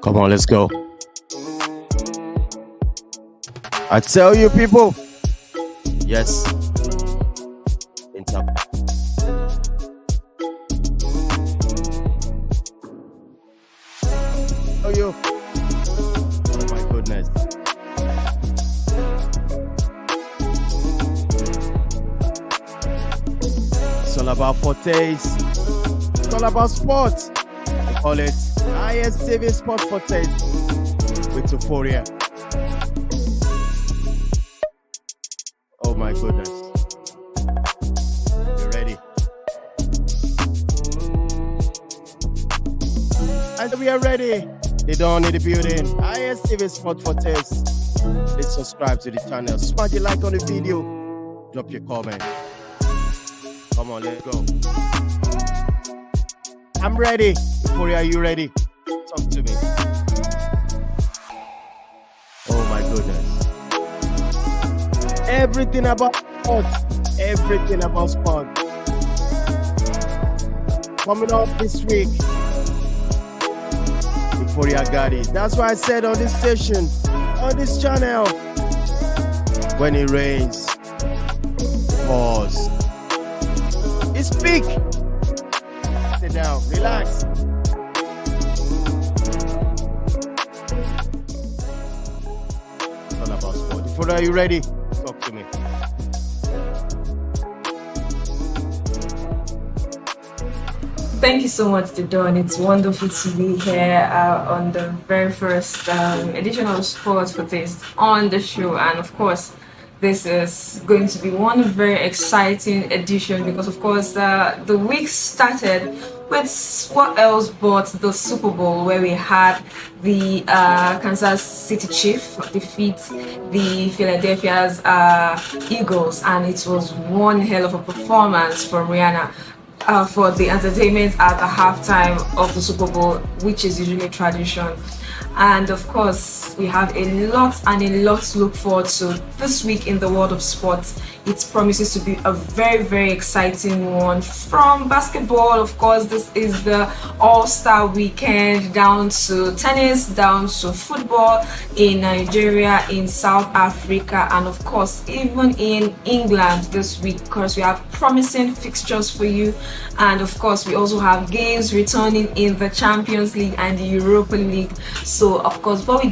Come on, let's go. I tell you, people. Yes. In top. Oh, you. Oh, my goodness. It's all about FORETASTE. It's all about sports. We call it ISTV Sport FORETASTE with EUPHORIA. Oh my goodness. You ready? And we are ready. They don't need the building. ISTV Sport FORETASTE. Please subscribe to the channel. Smash the like on the video. Drop your comment. Come on, let's go. I'm ready. EUPHORIA, are you ready? Talk to me. Oh my goodness. Everything about sport. Everything about sport. Coming up this week. EUPHORIA got it. That's why I said on this station, on this channel, when it rains, pause. It's peak. Sit down, relax. It's all about sport. EUPHORIA, are you ready? Talk to me. Thank you so much, Didon. It's wonderful to be here on the very first edition of Sports FORETASTE on the show. And of course, this is going to be one very exciting edition because, of course, the week started with what else but the Super Bowl, where we had the Kansas City Chiefs defeat the Philadelphia's Eagles, and it was one hell of a performance from Rihanna. For the entertainment at the halftime of the Super Bowl, which is usually tradition. And of course, we have a lot to look forward to this week in the world of sports. It promises to be a very, very exciting one. From basketball, of course, this is the All-Star weekend, down to tennis, down to football in Nigeria, in South Africa, and of course, even in England this week, because we have promising fixtures for you. And of course, we also have games returning in the Champions League and the Europa League. So of course, before we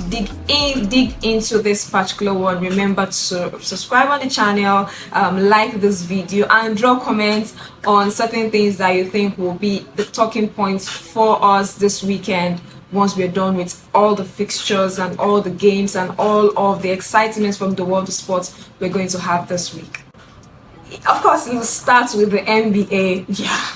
dig into this particular one, remember to subscribe on the channel, like this video, and drop comments on certain things that you think will be the talking points for us this weekend once we're done with all the fixtures and all the games and all of the excitements from the world of sports we're going to have this week. Of course, it will start with the NBA. Yeah,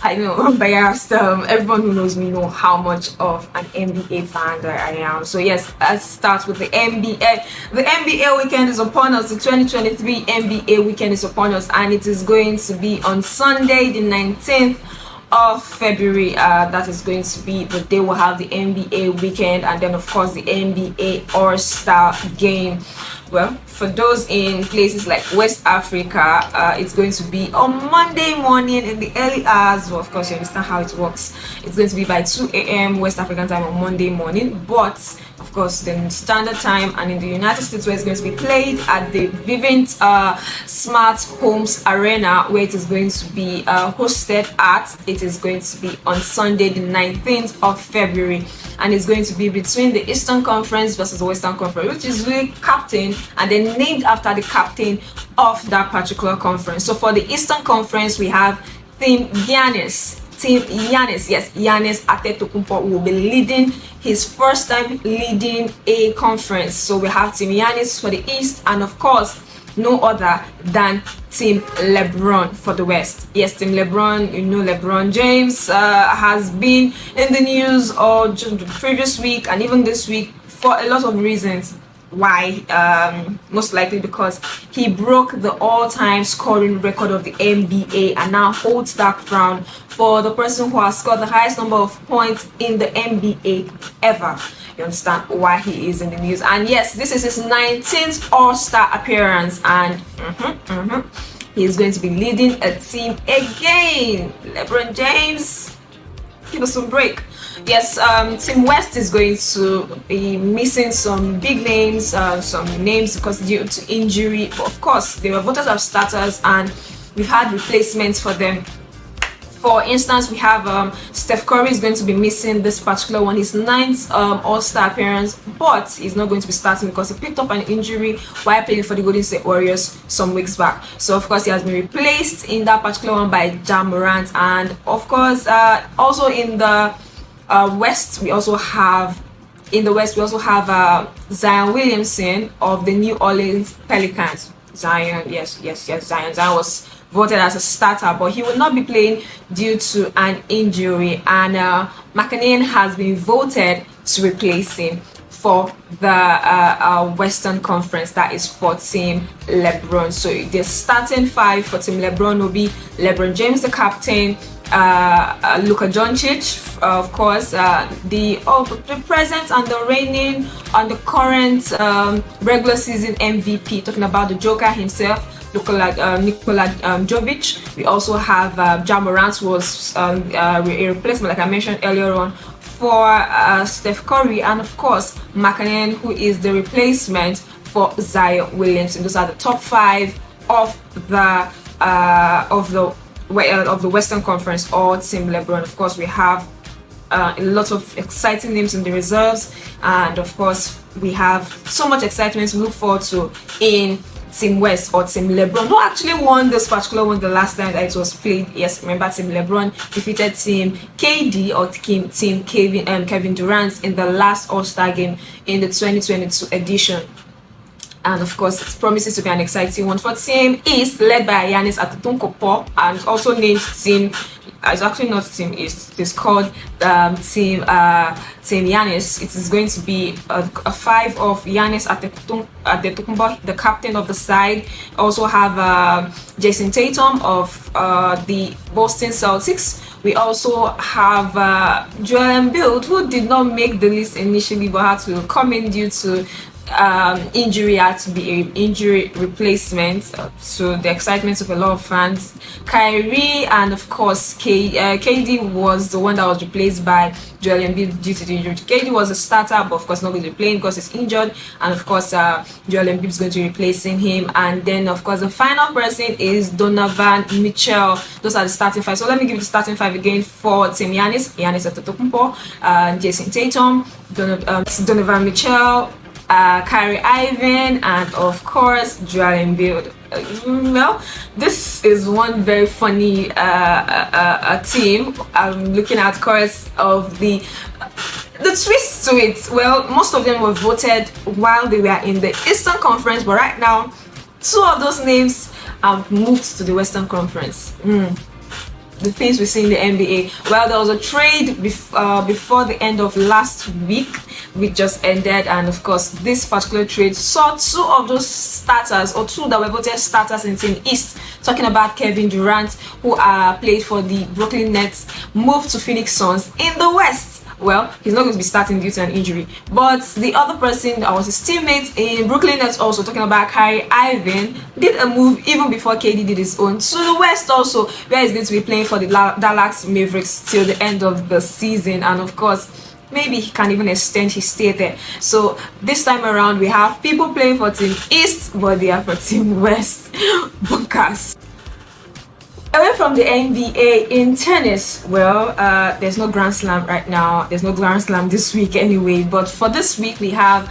I know, I'm biased. Everyone who knows me know how much of an NBA fan that I am. So yes, let's start with the NBA. The NBA weekend is upon us. The 2023 NBA weekend is upon us, and it is going to be on Sunday, the 19th of February. That is going to be the day we'll have the NBA weekend, and then of course the NBA All-Star game. Well, for those in places like West Africa, it's going to be on Monday morning in the early hours. Well, of course, you understand how it works. It's going to be by 2 a.m. West African time on Monday morning, but of course, the standard time, and in the United States, where it's going to be played at the Vivint Smart Homes Arena, where it is going to be hosted at. It is going to be on Sunday, the 19th of February, and it's going to be between the Eastern Conference versus the Western Conference, which is really captain and then named after the captain of that particular conference. So for the Eastern Conference, we have Team Giannis. Yes, Giannis Antetokounmpo will be leading his first time leading a conference. So we have Team Giannis for the East, and of course, no other than Team LeBron for the West. Yes, Team LeBron, you know, LeBron James has been in the news all the previous week and even this week for a lot of reasons. Why? Most likely because he broke the all-time scoring record of the NBA and now holds that crown for the person who has scored the highest number of points in the NBA ever. You understand why he is in the news. And yes, this is his 19th All-Star appearance, and he's going to be leading a team again. LeBron James, give us some break. yes, Team West is going to be missing some big names, some names because due to injury. But of course, they were voted as starters, and we've had replacements for them. For instance, we have Steph Curry is going to be missing this particular one, his 9th All-Star appearance, but he's not going to be starting because he picked up an injury while playing for the Golden State Warriors some weeks back. So of course he has been replaced in that particular one by Ja Morant, and of course also in the West we also have Zion Williamson of the New Orleans Pelicans. Zion, yes, Zion was voted as a starter, but he will not be playing due to an injury, and McCann has been voted to replace him for the Western Conference. That is for Team LeBron. So the starting 5 for Team LeBron will be LeBron James, the captain, Luka Doncic, of course, the present and the reigning and the current regular season MVP, talking about the Joker himself, Nikola Jovic. We also have Ja Morant, who was a replacement, like I mentioned earlier on, for Steph Curry, and of course McCann, who is the replacement for Zion Williamson. Those are the top 5 of the Western Conference, or Team LeBron. Of course, we have a lot of exciting names in the reserves, and of course we have so much excitement to look forward to in Team West, or Team LeBron, who actually won this particular one the last time that it was played. Yes, remember, Team LeBron defeated Team KD, or Team Kevin Durant, in the last All-Star game in the 2022 edition. And of course, it promises to be an exciting one for Team East, led by Giannis Antetokounmpo, and also named Team. It's actually not Team East. It's called Team Giannis. It is going to be a 5 of Giannis Antetokounmpo, the captain of the side. Also have Jason Tatum of the Boston Celtics. We also have Joel Embiid, who did not make the list initially but had to come in due to injury, had to be an injury replacement, so the excitement of a lot of fans. Kyrie, and of course KD was the one that was replaced by Joel Embiid due to the injury. KD was a starter, but of course not going to be playing because he's injured, and of course Joel Embiid is going to be replacing him. And then of course the final person is Donovan Mitchell. Those are the starting 5. So let me give you the starting 5 again for Team Giannis Antetokounmpo, Jason Tatum, Donovan Mitchell, Kyrie Irving, and of course Joel Embiid. Well, this is one very funny team. I'm looking at course of the twist to it. Well, most of them were voted while they were in the Eastern Conference, but right now 2 of those names have moved to the Western Conference. The things we see in the NBA. Well, there was a trade before the end of last week, which just ended, and of course this particular trade saw 2 of those starters, or 2 that were voted starters in Team East, talking about Kevin Durant, who played for the Brooklyn Nets, moved to Phoenix Suns. In the West, well, he's not going to be starting due to an injury, but the other person that was his teammate in Brooklyn Nets, also talking about Kyrie Irving, did a move even before KD did his own to the West also, where he's going to be playing for the Dallas Mavericks till the end of the season, and of course maybe he can even extend his stay there. So this time around we have people playing for Team East, but they are for Team West. Bunkers. Away from the NBA, in tennis, well, there's no Grand Slam right now. There's no Grand Slam this week anyway, but for this week we have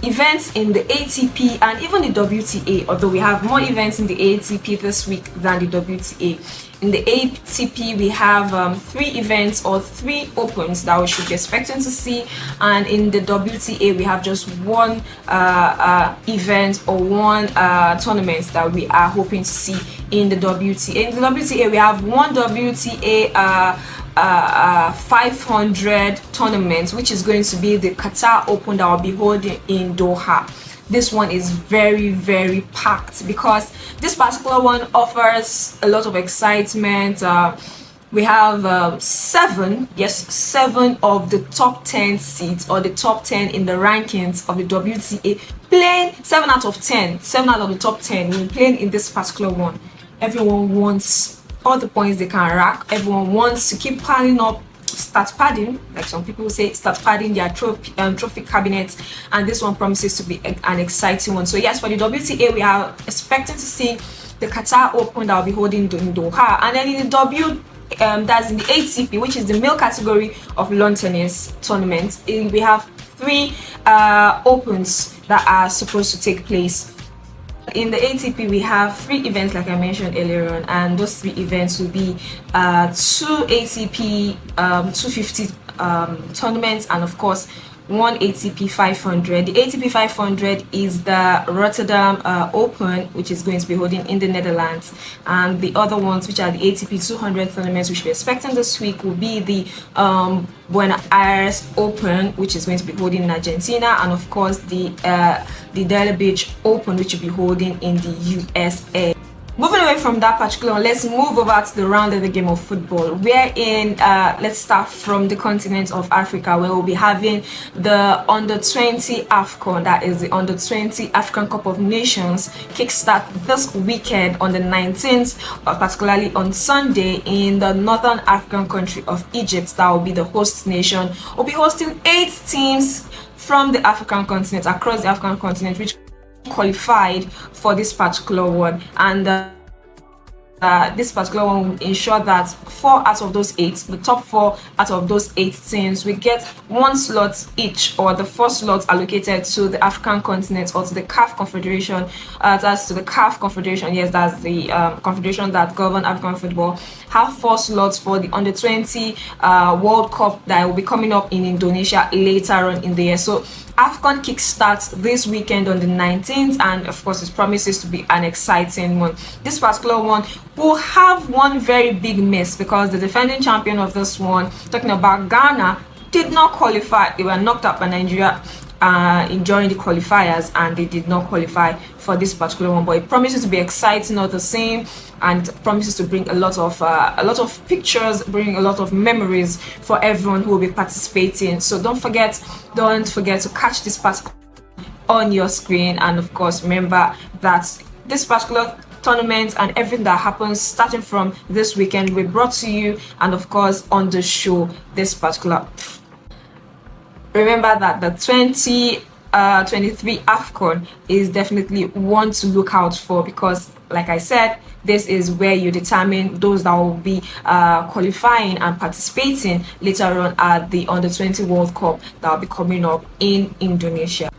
events in the ATP and even the WTA, although we have more events in the ATP this week than the WTA. In the ATP, we have 3 events, or 3 opens that we should be expecting to see, and in the WTA we have just 1 event or 1 tournament that we are hoping to see in the WTA. In the WTA, we have 1 WTA 500 tournament, which is going to be the Qatar Open that will be holding in Doha. This one is very, very packed because this particular one offers a lot of excitement. We have 7 of the top 10 seeds, or the top 10 in the rankings of the WTA, playing 7 out of the top 10 will playing in this particular one. Everyone wants all the points they can rack. Everyone wants to keep piling up start padding, like some people say, start padding their trophy cabinets, and this one promises to be an exciting one. So yes, for the WTA, we are expecting to see the Qatar Open that will be holding in Doha, and then in the that's in the ATP, which is the male category of lawn tennis tournament, we have 3 opens that are supposed to take place. In the ATP, we have 3 events, like I mentioned earlier on, and those 3 events will be 2 ATP 250 tournaments, and of course 1 ATP 500. The ATP 500 is the Rotterdam Open, which is going to be holding in the Netherlands, and the other ones, which are the ATP 200 tournaments, which we're expecting this week, will be the Buenos Aires Open, which is going to be holding in Argentina, and of course the Delhi Beach Open, which will be holding in the USA. Moving away from that particular one, let's move over to the round of the game of football. Let's start from the continent of Africa, where we'll be having the under-20 AFCON, that is the under-20 African Cup of Nations, kickstart this weekend on the 19th, particularly on Sunday, in the northern African country of Egypt. That will be the host nation. We'll be hosting 8 teams from the African continent, across the African continent, which qualified for this particular one, and this particular one will ensure that 4 out of those 8, the top 4 out of those 8 teams, we get 1 slot each, or the 4 slots allocated to the African continent or to the CAF Confederation. That's to the CAF Confederation. Yes, that's the confederation that governs African football. Have 4 slots for the under-20 World Cup that will be coming up in Indonesia later on in the year. So AFCON kickstarts this weekend on the 19th, and of course it promises to be an exciting one. This particular one will have one very big miss, because the defending champion of this one, talking about Ghana, did not qualify. They were knocked out by Nigeria during the qualifiers, and they did not qualify for this particular one, but it promises to be exciting all the same, and promises to bring a lot of pictures, bring a lot of memories for everyone who will be participating. So don't forget to catch this particular on your screen, and of course remember that this particular tournament and everything that happens starting from this weekend will be brought to you, and of course on the show this particular. Remember that the 2023 AFCON is definitely one to look out for, because like I said, this is where you determine those that will be qualifying and participating later on at the under-20 World Cup that will be coming up in Indonesia.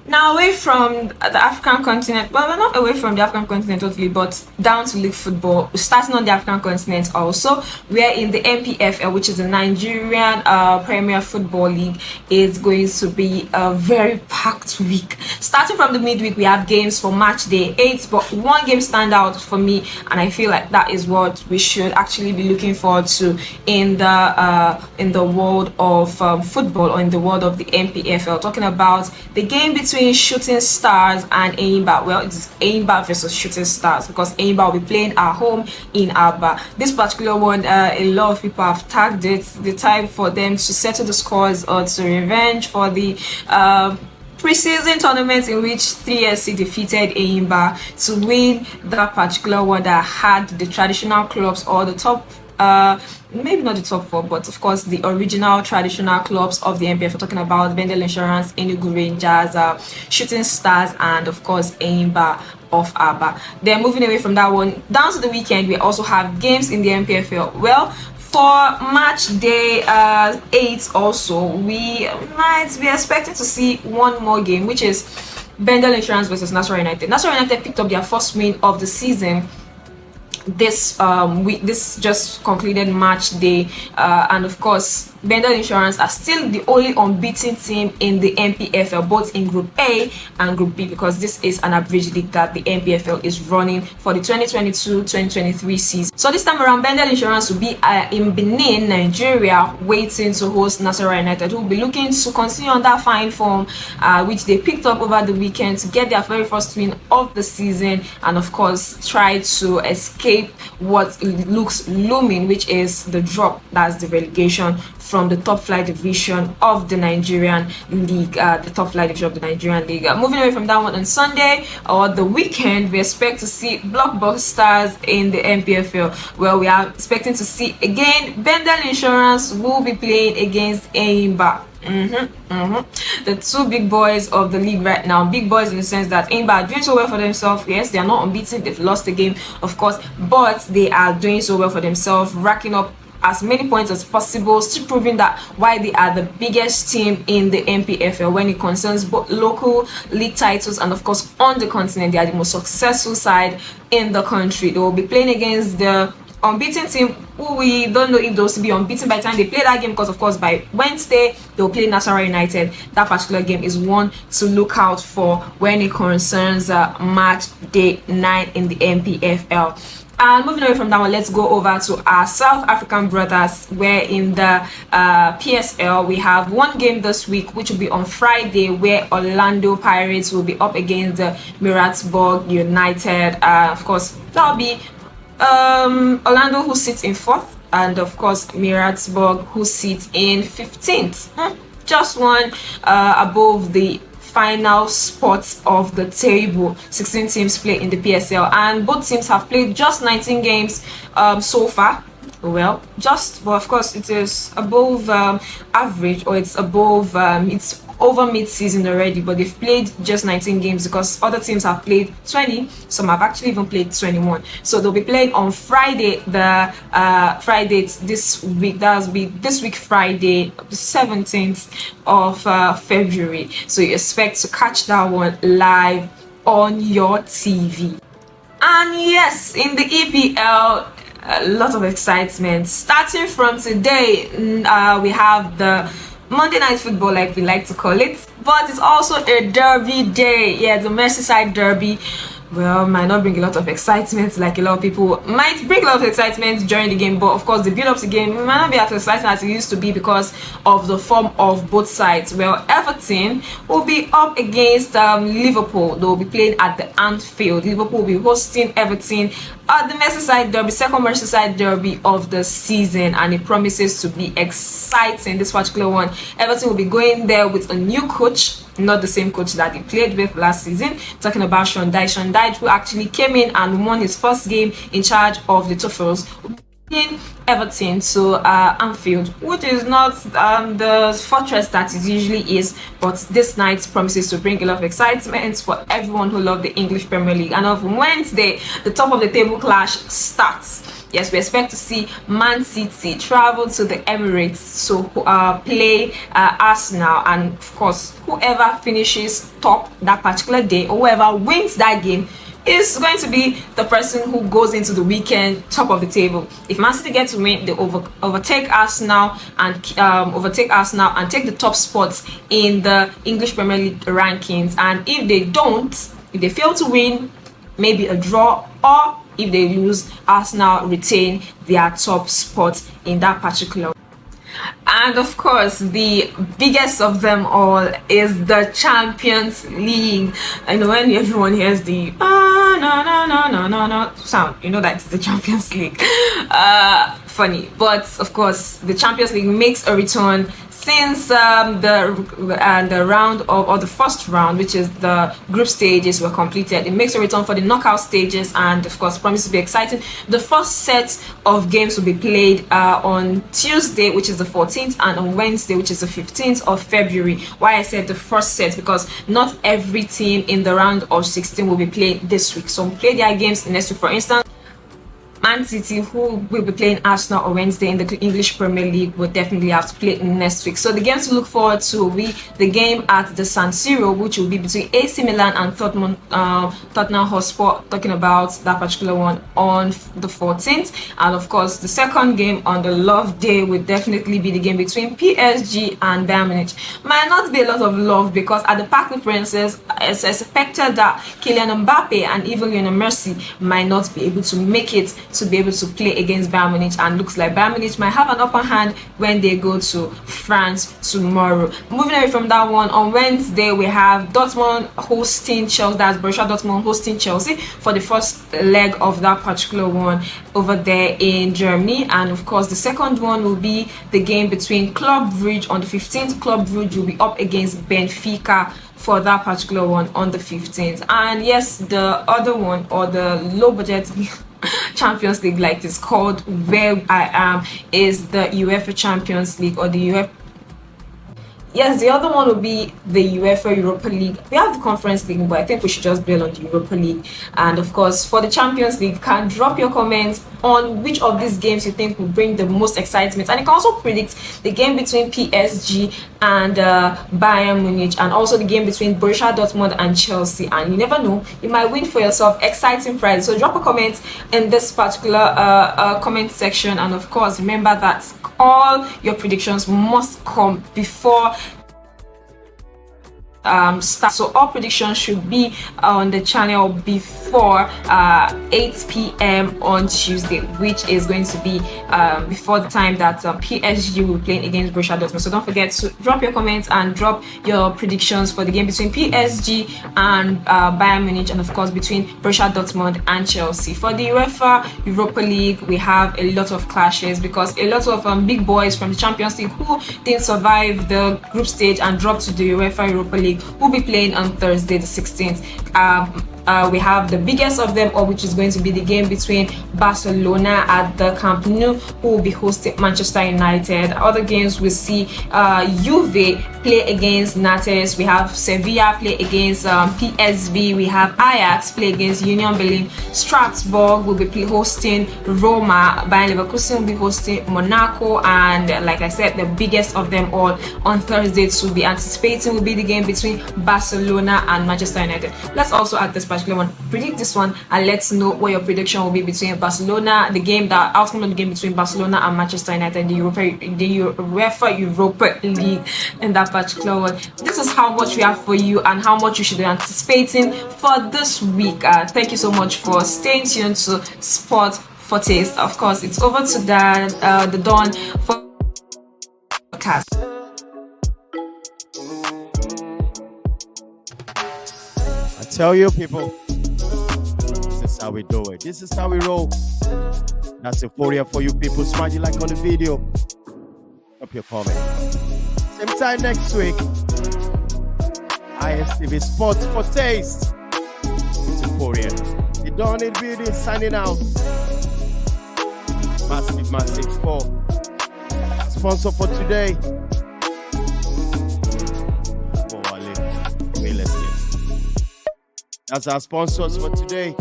Now, away from the African continent, well, we're not away from the African continent totally, but down to league football, starting on the African continent also, where in the NPFL, which is the Nigerian Premier Football League, is going to be a very packed week. Starting from the midweek, we have games for match day 8, but one game stand out for me, and I feel like that is what we should actually be looking forward to in the world of football, or in the world of the NPFL. Talking about the game between Shooting Stars and Enyimba. Well, it's Enyimba versus Shooting Stars, because Enyimba will be playing at home in Aba. This particular one, a lot of people have tagged it the time for them to settle the scores or to revenge for the preseason tournament in which 3SC defeated Enyimba to win that particular one that had the traditional clubs, or the top maybe not the top 4, but of course the original traditional clubs of the NPF. We're talking about Bendel Insurance, Enugu Rangers, Shooting Stars, and of course Enyimba of Aba. Then moving away from that one, down to the weekend, we also have games in the NPFL. Well, for match day 8 also, we might be expecting to see one more game, which is Bendel Insurance versus Nasarawa United. Nasarawa United picked up their first win of the season this just concluded match day, and of course Bendel Insurance are still the only unbeaten team in the NPFL, both in Group A and Group B, because this is an average league that the NPFL is running for the 2022-2023 season. So this time around, Bendel Insurance will be in Benin, Nigeria, waiting to host Nasarawa United, who will be looking to continue on that fine form which they picked up over the weekend to get their very first win of the season, and of course try to escape escape what looks looming, which is the drop, that's the relegation from the top flight division of the Nigerian League, Moving away from that one, on Sunday or the weekend, we expect to see blockbusters in the MPFL. Well, we are expecting to see again Bendel Insurance will be playing against Eimba. The two big boys of the league right now. Big boys in the sense that Eimba are doing so well for themselves. Yes, they are not unbeaten, they've lost the game, of course, but they are doing so well for themselves, racking up as many points as possible, still proving that why they are the biggest team in the MPFL when it concerns both local league titles and of course on the continent. They are the most successful side in the country. They will be playing against the unbeaten team, who we don't know if those will be unbeaten by the time they play that game, because of course by Wednesday they'll play Nasarawa United. That particular game is one to look out for when it concerns match day 9 in the MPFL. And moving away from that one, let's go over to our South African brothers, where in the PSL we have one game this week, which will be on Friday, where Orlando Pirates will be up against the Maritzburg United. Of course, that'll be Orlando, who sits in 4th, and of course Maritzburg, who sits in 15th. Just one above the final spots of the table. 16 teams play in the PSL, and both teams have played just 19 games so far. Well, but of course it is above average, or it's above it's over mid-season already, but they've played just 19 games because other teams have played 20. Some have actually even played 21. So they'll be playing on Friday, the Friday this week. That'll be this week, Friday, the 17th of February. So you expect to catch that one live on your TV. And yes, in the EPL, a lot of excitement. Starting from today, we have the Monday Night Football, like we like to call it, but it's also a derby day. Yeah, the Merseyside derby. Well, might not bring a lot of excitement like a lot of people might bring a lot of excitement during the game, but of course the build up to the game might not be as exciting as it used to be because of the form of both sides. Well, Everton will be up against Liverpool. They will be playing at the Anfield. Liverpool will be hosting Everton at the Merseyside derby, second Merseyside derby of the season, and it promises to be exciting, this particular one. Everton will be going there with a new coach, not the same coach that he played with last season. Talking about Sean Dyche, who actually came in and won his first game in charge of the Toffees, in Everton to Anfield, which is not the fortress that it usually is, but this night promises to bring a lot of excitement for everyone who loves the English Premier League. And on Wednesday, the top of the table clash starts. Yes, we expect to see Man City travel to the Emirates to play Arsenal, and of course whoever finishes top that particular day, or whoever wins that game, is going to be the person who goes into the weekend top of the table. If Man City get to win, they overtake Arsenal and take the top spots in the English Premier League rankings. And if they don't, if they fail to win, maybe a draw, or if they lose, Arsenal retain their top spot in that particular. And of course, the biggest of them all is the Champions League. I know when everyone hears the no sound, you know that it's the Champions League. Funny, but of course, the Champions League makes a return since the round of, or the first round, which is the group stages, were completed. It makes a return for the knockout stages, and of course promises to be exciting. The first set of games will be played on Tuesday, which is the 14th, and on Wednesday, which is the 15th of February. Why I said the first set, because not every team in the round of 16 will be playing this week. Some play their games next week. For instance, Man City, who will be playing Arsenal on Wednesday in the English Premier League, will definitely have to play next week. So the games to look forward to will be the game at the San Siro, which will be between AC Milan and Tottenham Hotspur, talking about that particular one on the 14th. And of course, the second game on the love day will definitely be the game between PSG and Bayern Munich. Might not be a lot of love because at the Parc des Princes, it's expected that Kylian Mbappe and even Lionel Messi might not be able to make it to to be able to play against Bayern Munich, and looks like Bayern Munich might have an upper hand when they go to France tomorrow. Moving away from that one, on Wednesday we have Dortmund hosting Chelsea. That's Borussia Dortmund hosting Chelsea for the first leg of that particular one over there in Germany. And of course, the second one will be the game between Club Brugge on the 15th. Club Brugge will be up against Benfica for that particular one on the 15th. And yes, the other one, or the low budget Champions League, like it's called where I am, is the UEFA Champions League, or the UEFA. Yes, the other one will be the UEFA Europa League. We have the Conference League, but I think we should just build on the Europa League. And of course, for the Champions League, you can drop your comments on which of these games you think will bring the most excitement. And you can also predict the game between PSG and Bayern Munich, and also the game between Borussia Dortmund and Chelsea. And you never know, you might win for yourself exciting prize. So drop a comment in this particular comment section. And of course, remember that all your predictions must come before start. So all predictions should be on the channel before 8 p.m. on Tuesday, which is going to be before the time that PSG will be playing against Borussia Dortmund. So don't forget to drop your comments and drop your predictions for the game between PSG and Bayern Munich, and of course between Borussia Dortmund and Chelsea. For the UEFA Europa League, we have a lot of clashes because a lot of big boys from the Champions League who didn't survive the group stage and dropped to the UEFA Europa League will be playing on Thursday the 16th. We have the biggest of them all, which is going to be the game between Barcelona at the Camp Nou, who will be hosting Manchester United. Other games we see Juve play against Nantes, we have Sevilla play against PSV, we have Ajax play against Union Berlin, Strasbourg will be hosting Roma, Bayern Leverkusen will be hosting Monaco, and like I said, the biggest of them all on Thursday to be anticipating will be the game between Barcelona and Manchester United. Let's also add this particular one, predict this one, and let's know what your prediction will be between Barcelona, the outcome of the game between Barcelona and Manchester United, the UEFA Europa League in that particular one. This is how much we have for you and how much you should be anticipating for this week. Thank you so much for staying tuned to Sport for Taste. Of course, it's over to the Dawn for podcast. I tell you, people, this is how we do it. This is how we roll. That's Euphoria for you people. Smash like on the video. Drop your comment. Same time next week. ISTV Sports for Taste. It's Euphoria. The Dawn in Building signing out. Massive for sponsor for today. Real estate. That's our sponsors for today.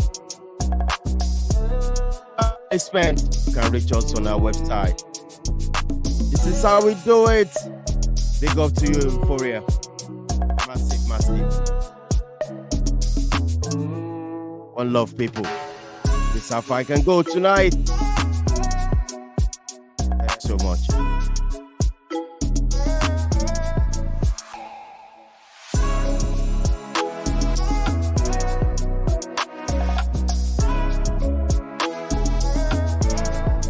You can reach us on our website. This is how we do it. Big up to you, Euphoria. Massive. One love, people. This is how far I can go tonight. Thanks so much.